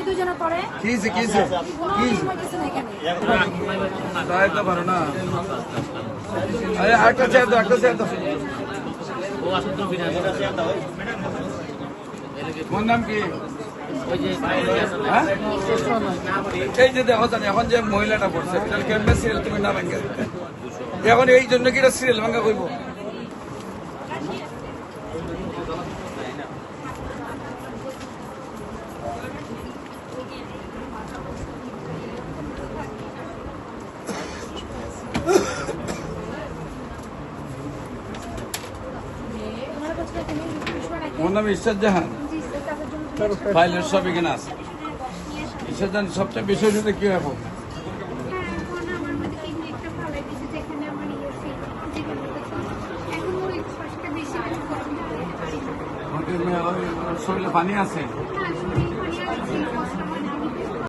দুজনে পড়ে কি তাই তো পারো না আরে একটা চেয়ার দাও কোন নাম কি এই যে দেখো জানি এখন যে মহিলাটা পড়ছে কেমনে সিরিয়াল তুমি না ভাঙ্গে এখন এই জন্য কি এটা সিরিয়াল ভাঙ্গা কইব ওর নাম ইরশাদ জাহান ফাইলের সব এখানে আছে ইরশাদ জাহান সবচেয়ে বেশি হচ্ছে কি হবে শরীরে পানি আছে